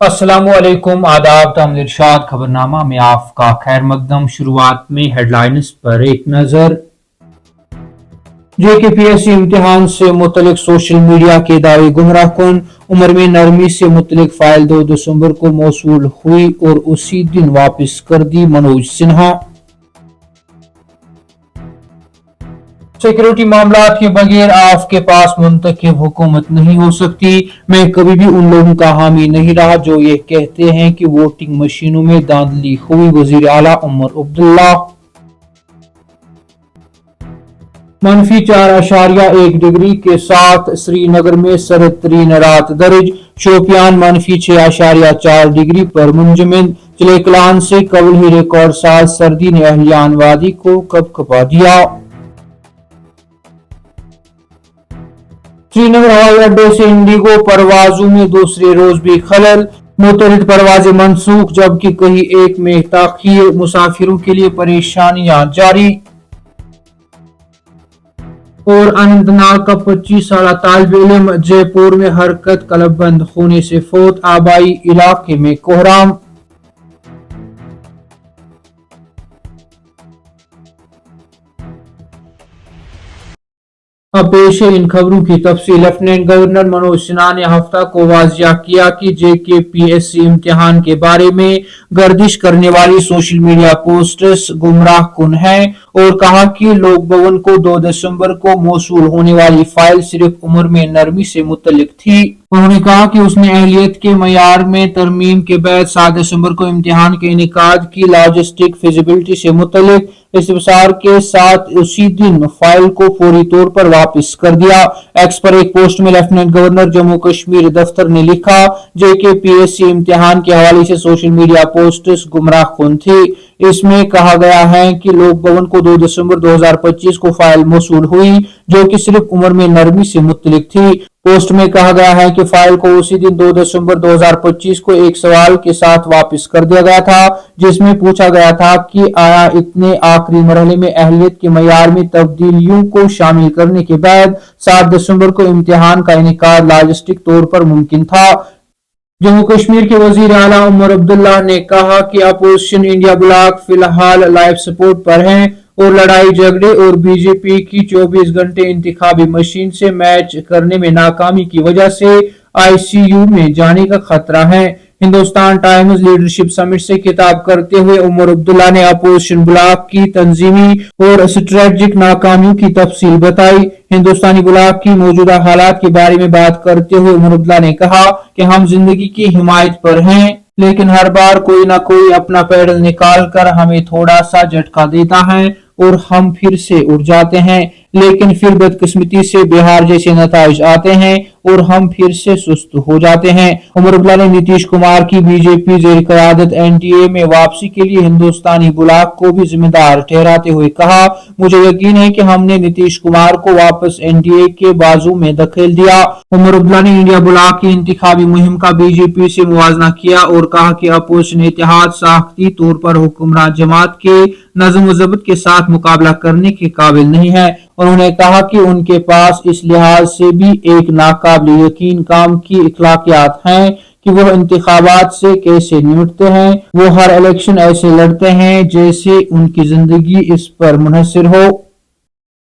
अस्सलाम वालेकुम, आदाब। तामिल इरशाद खबरनामा में आपका खैर मकदम। शुरुआत में हेडलाइंस पर एक नजर। JKPSC इम्तिहान से मुतलिक सोशल मीडिया के दावे गुमराह कुन। उम्र में नरमी से मुतलिक फाइल 2 दिसंबर को मौसूल हुई और उसी दिन वापस कर दी। मनोज सिन्हा। सिक्योरिटी मामलात के बगैर आपके पास मुंतखब हुकूमत नहीं हो सकती। मैं कभी भी उन लोगों का हामी नहीं रहा जो ये कहते हैं कि वोटिंग मशीनों में धांधली हुई। वजीर आला उमर अब्दुल्ला। -4.1 डिग्री के साथ श्रीनगर में सर्द तरीन रात दर्ज। शोपियान -6.4 डिग्री पर मुंजमद। चिलेकलान से कबल ही रिकॉर्ड साज सर्दी ने अहलियान वादी को कपकपा दिया। श्रीनगर हवाई अड्डे से इंडिगो परवाजों में दूसरे रोज भी खलल। मुतअद्दिद परवाजें मनसूख, जबकि कहीं एक में ताखीर। मुसाफिरों के लिए परेशानियां जारी। और अनंतनाग का 25 साला तालिब इल्म जयपुर में हरकत कलबबंद होने से फौत। आबाई इलाके में कोहराम। अब पेश है इन खबरों की तफसील। लेफ्टिनेंट गवर्नर मनोज सिन्हा ने हफ्ता को वाजिया किया कि JKPSC इम्तिहान के बारे में गर्दिश करने वाली सोशल मीडिया पोस्ट्स गुमराह कुन है और कहा कि लोक भवन को 2 दिसंबर को मौसूल होने वाली फाइल सिर्फ उम्र में नरमी से मुतल्लिक थी। उन्होंने कहा कि उसने अहलियत के मयार में तरमीम के बाद 7 दिसंबर को इम्तिहान के इनेकाद की लॉजिस्टिक फिजिबिलिटी से मुतल्लिक इस्तफसार के साथ उसी दिन फाइल को फौरी तौर पर वापस कर दिया। एक्स पर एक पोस्ट में लेफ्टिनेंट गवर्नर जम्मू कश्मीर दफ्तर ने लिखा, JKPSC इम्तिहान के हवाले से सोशल मीडिया पोस्ट्स गुमराह कुन थी। इसमें कहा गया है कि लोक भवन को 2 दिसंबर 2025 को फाइल मौसूल हुई जो कि सिर्फ उम्र में नरमी से मुतल्लिक थी। पोस्ट में कहा गया है कि फाइल को उसी दिन 2 दिसंबर 2025 को एक सवाल के साथ वापस कर दिया गया था जिसमें पूछा गया था कि आया इतने आखिरी मरहले में अहलियत के मयार में तब्दीलियों को शामिल करने के बाद 7 दिसंबर को इम्तिहान का इनेकाद लॉजिस्टिक तौर पर मुमकिन था। जम्मू कश्मीर के वजीर आला उमर अब्दुल्ला ने कहा कि अपोजिशन इंडिया ब्लॉक फिलहाल लाइफ सपोर्ट पर हैं और लड़ाई झगड़े और बीजेपी की 24 घंटे इंतखाबी मशीन से मैच करने में नाकामी की वजह से ICU में जाने का खतरा है। हिंदुस्तान टाइम्स लीडरशिप समिट से खिताब करते हुए उमर अब्दुल्ला ने अपोजिशन ब्लॉक की तंजीमी और स्ट्रेटजिक नाकामियों की तफसील बताई। हिंदुस्तानी ब्लॉक की मौजूदा हालात के बारे में बात करते हुए उमर अब्दुल्ला ने कहा कि हम जिंदगी की हिमायत पर हैं, लेकिन हर बार कोई ना कोई अपना पैडल निकाल कर हमें थोड़ा सा झटका देता है और हम फिर से उठ जाते हैं, लेकिन फिर बदकिस्मती से बिहार जैसे नताइज आते हैं और हम फिर से सुस्त हो जाते हैं। उमर अब्दुल्ला ने नीतीश कुमार की बीजेपी जेर क़यादत NDA में वापसी के लिए हिंदुस्तानी ब्लॉक को भी जिम्मेदार ठहराते हुए कहा, मुझे यकीन है कि हमने नीतीश कुमार को वापस NDA के बाजू में धकेल दिया। उमर अब्दुल्ला ने इंडिया ब्लॉक की इंतखाबी मुहिम का बीजेपी से मुवाजना किया और कहा कि अपोजिशन इत्तेहाद साख्ती तौर पर हुक्मरान जमात के नज़्म व ज़ब्त के साथ मुकाबला करने के काबिल नहीं है। उन्होंने कहा कि उनके पास इस लिहाज से भी एक नाकाबिल यकीन काम की इखलाकियात हैं कि वो इंतखाबात से कैसे निपटते हैं। वो हर इलेक्शन ऐसे लड़ते हैं जैसे उनकी जिंदगी इस पर मुनहसर हो।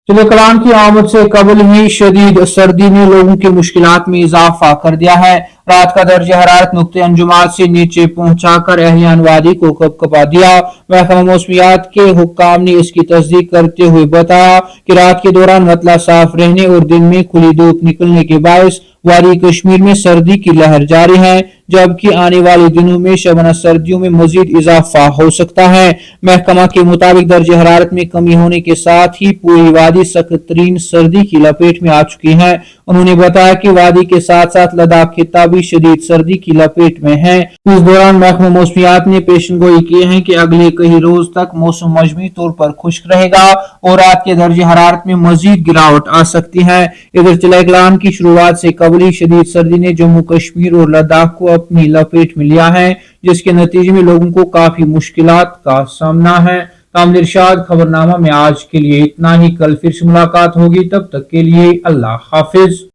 चिलेकलान की आमद से कबल ही शदीद सर्दी ने लोगों की मुश्किलात में इजाफा कर दिया है। रात का दर्जा हरारत नुक्ते अंजुमात से नीचे पहुंचाकर अहलियान वादी को कपकपा दिया। महकमा मौसमियात के हुक्काम ने इसकी तस्दीक करते हुए बताया कि रात के दौरान मतला साफ रहने और दिन में खुली धूप निकलने के बायस वादी कश्मीर में सर्दी की लहर जारी है, जबकि आने वाले दिनों में शबना सर्दियों में मजीद इजाफा हो सकता है। महकमा के मुताबिक दर्जे हरारत में कमी होने के साथ ही पूरी वादी सख्त तरीन सर्दी की लपेट में आ चुकी है। उन्होंने बताया कि वादी के साथ साथ लद्दाख खित्ता भी शदीद सर्दी की लपेट में है। इस दौरान महकमा मौसमियात ने पेशनगोई की है कि अगले कई रोज तक मौसम मजमूई तौर पर खुश्क रहेगा और रात के दर्जे हरारत में मजीद गिरावट आ सकती है। इधर चिलेकलान की शुरुआत से कबल शदीद सर्दी ने जम्मू कश्मीर और लद्दाख को अपनी लपेट में लिया है, जिसके नतीजे में लोगों को काफी मुश्किलात का सामना है। तामिल इरशाद खबरनामा में आज के लिए इतना ही। कल फिर से मुलाकात होगी, तब तक के लिए अल्लाह हाफिज।